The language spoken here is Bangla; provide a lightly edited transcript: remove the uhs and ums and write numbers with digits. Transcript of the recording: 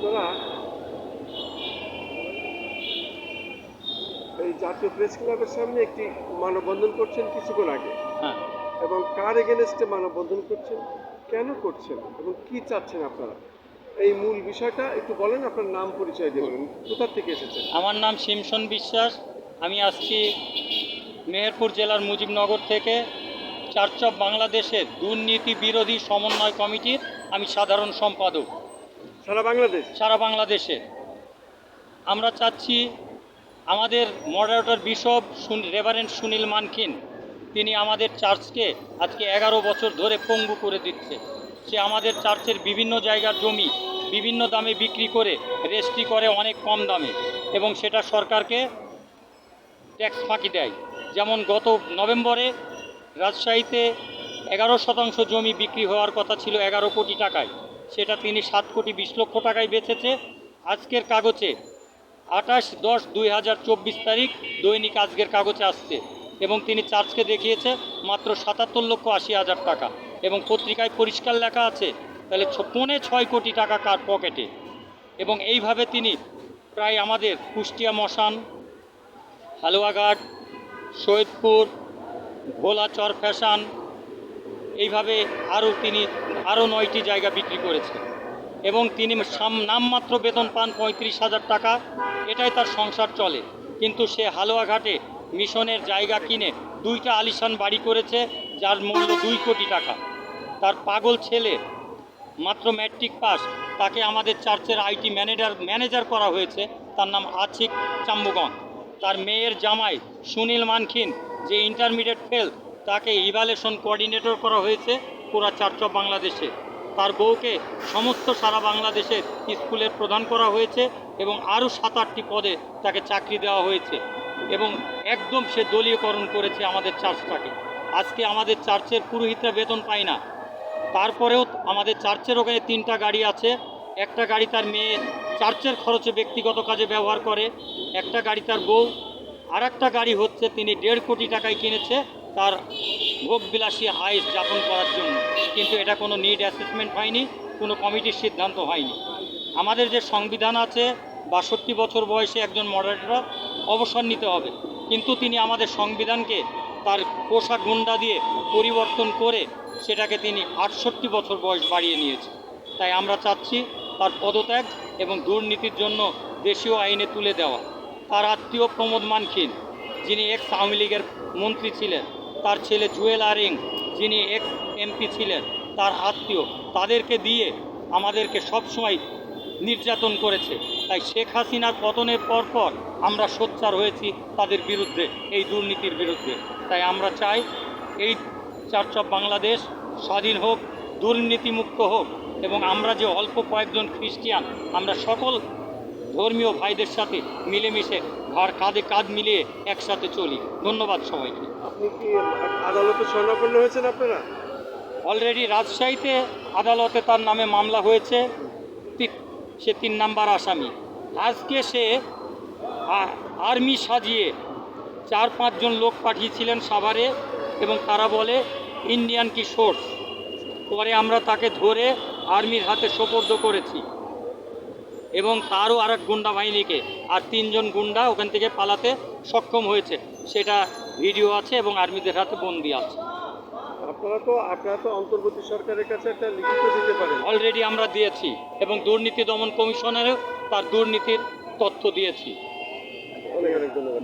আপনারা এই জাতীয় প্রেস ক্লাবের সামনে একটি মানববন্ধন করছেন কিছুক্ষণ আগে, হ্যাঁ, এবং কার এগেনস্টে মানববন্ধন করছেন, কেন করছেন এবং কি চাচ্ছেন আপনারা? এই মূল বিষয়টা একটু বলেন, আপনার নাম পরিচয় দিয়ে বলেন, কোথা থেকে এসেছেন? আমার নাম শিমশন বিশ্বাস। আমি আসছি মেহেরপুর জেলার মুজিবনগর থেকে। চার্চ অফ বাংলাদেশের দুর্নীতি বিরোধী সমন্বয় কমিটির আমি সাধারণ সম্পাদক সারা বাংলাদেশ? সারা বাংলাদেশে। আমরা চাচ্ছি আমাদের মডারেটর বিশপ রেভারেন্ড সুনীল মানকিন, তিনি আমাদের চার্চকে আজকে 11 বছর ধরে পঙ্গু করে দিচ্ছে। সে আমাদের চার্চের বিভিন্ন জায়গার জমি বিভিন্ন দামে বিক্রি করে রেজিস্ট্রি করে অনেক কম দামে, এবং সেটা সরকারকে ট্যাক্স ফাঁকি দেয়। যেমন গত নভেম্বরে রাজশাহীতে 11% জমি বিক্রি হওয়ার কথা ছিল 11 কোটি টাকায়, সেটা তিনি 7 কোটি 20 লক্ষ টাকায় বেচেছে। আজকের কাগজে 28/10/2024 তারিখ দৈনিক আজকের কাগজে আসছে, এবং তিনি চার্চকে দেখিয়েছে মাত্র 77,80,000 টাকা, এবং পত্রিকায় পরিষ্কার লেখা আছে। তাহলে 6.5 কোটি টাকা কার পকেটে? এবং এইভাবে তিনি প্রায় আমাদের কুষ্টিয়া মশান, হালুয়াঘাট, সৈয়দপুর, ভোলাচর ফ্যাশন, এইভাবে তিনি আরও 9টি জায়গা বিক্রি করেছে, এবং তিনি নামমাত্র বেতন পান 35,000 টাকা, এটাই তার সংসার চলে। কিন্তু সে হালুয়াঘাটে মিশনের জায়গা কিনে 2টা আলিশান বাড়ি করেছে, যার মূল্য 2 কোটি টাকা। তার পাগল ছেলে মাত্র ম্যাট্রিক পাস, তাকে আমাদের চার্চের আইটি ম্যানেজার করা হয়েছে, তার নাম আছিক চাম্বুগং। তার মেয়ের জামাই সুনীল মানকিন, যে ইন্টারমিডিয়েট ফেল, তাকে ইভ্যালুয়েশন কোঅর্ডিনেটর করা হয়েছে পুরা চার্চ অফ বাংলাদেশে। তার বউকে সমস্ত সারা বাংলাদেশের স্কুলের প্রধান করা হয়েছে, এবং আরও 7-8টি পদে তাকে চাকরি দেওয়া হয়েছে, এবং একদম সে দলীয়করণ করেছে আমাদের চার্চটাকে। আজকে আমাদের চার্চের পুরোহিতরা বেতন পায় না। তারপরেও আমাদের চার্চের ওখানে 3টা গাড়ি আছে। একটা গাড়ি তার মেয়ে চার্চের খরচে ব্যক্তিগত কাজে ব্যবহার করে, একটা গাড়ি তার বউ, আর একটা গাড়ি হচ্ছে তিনি 1.5 কোটি টাকায় কিনেছে তার ভোগবিলাসী আয়েস যাপন করার জন্য। কিন্তু এটা কোনো নিড অ্যাসেসমেন্ট হয়নি, কোনো কমিটির সিদ্ধান্ত হয়নি। আমাদের যে সংবিধান আছে, 62 বছর বয়সে একজন মডারেটর অবসর নিতে হবে, কিন্তু তিনি আমাদের সংবিধানকে তার পোশাক গুন্ডা দিয়ে পরিবর্তন করে সেটাকে তিনি 68 বছর বয়স বাড়িয়ে নিয়েছে। তাই আমরা চাচ্ছি তার পদত্যাগ এবং দুর্নীতির জন্য দেশীয় আইনে তুলে দেওয়া। তার আত্মীয় প্রমোদ মানকিন, যিনি এক্স আওয়ামী লীগের মন্ত্রী ছিলেন, তার ছেলে জুয়েল আরিং, যিনি এক্স এমপি ছিলেন, তার আত্মীয়, তাদেরকে দিয়ে আমাদেরকে সবসময় নির্যাতন করেছে। তাই শেখ হাসিনার পতনের পরপর আমরা সোচ্চার হয়েছি তাদের বিরুদ্ধে, এই দুর্নীতির বিরুদ্ধে। তাই আমরা চাই এই চার্চ অফ বাংলাদেশ স্বাধীন হোক, দুর্নীতিমুক্ত হোক, এবং আমরা যে অল্প কয়েকজন খ্রিস্টিয়ান, আমরা সকল ধর্মীয় ভাইদের সাথে মিলেমিশে কাঁধে কাঁধ মিলিয়ে একসাথে চলি। ধন্যবাদ সবাইকে। আপনি কি আদালতে শরণাপন্ন হয়েছেন আপনারা? অলরেডি রাজশাহীতে আদালতে তার নামে মামলা হয়েছে, সে 3 নাম্বার আসামি। আজকে সে আর্মি সাজিয়ে 4-5 জন লোক পাঠিয়েছিলেন সাভারে, এবং তারা বলে ইন্ডিয়ান কি সোর্স। পরে আমরা তাকে ধরে আর্মির হাতে সোপর্দ করেছি, এবং তারও আরেক গুন্ডা বাহিনীকে, আর 3 জন গুন্ডা ওখান থেকে পালাতে সক্ষম হয়েছে, সেটা ভিডিও আছে এবং আর্মিদের হাতে বন্দি আছে। আপনারা তো অন্তর্বর্তী সরকারের কাছে একটা লিখিত দিতে পারেন। অলরেডি আমরা দিয়েছি, এবং দুর্নীতি দমন কমিশনারেও তার দুর্নীতির তথ্য দিয়েছি। অনেক অনেক ধন্যবাদ।